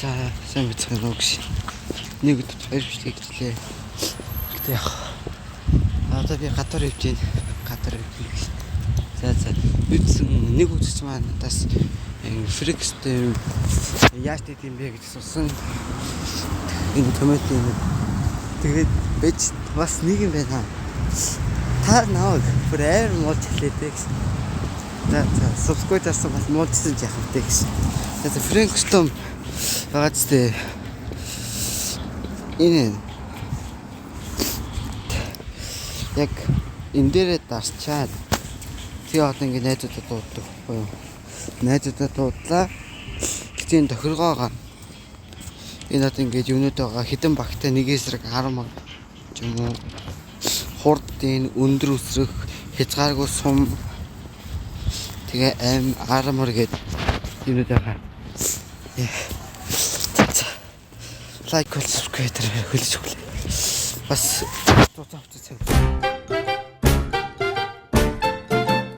За сайн бицхан үгш. Нэг өдөр хоёр бичлэг гэжлээ. Гэтэ яг одоо би гадар явж байна. Гадар явж. За үдсэн нэг үдсч маань надаас фрикстэй яаж тийм бэ гэж асуусан. Энэ коммент юм. Тэгээд бич бас нэг юм байна. Та наваг бүр аир мод хэлээдэй гэсэн. За subscribe гэсэн бас модсон яхавтай гэсэн. За фрикстэй байгаа ч тийм энэ яг энэ дээрээ дарчаад тэгээ одоо ингэ найзуудад дууддаг байхгүй юу? Найзуудад дуудлаа. Гэтэ энэ тохиргоогоо энэ одоо ингэ юмнууд байгаа хідэн багтай нэг эсрэг 10 мянга ч юм уу хурдын өндөр өсрөх хязгааргүй сум тэгээ аим 10 мөр гээд юмнууд байгаа. Лайк, subscribe хөлж өглөө. Бас цуцаа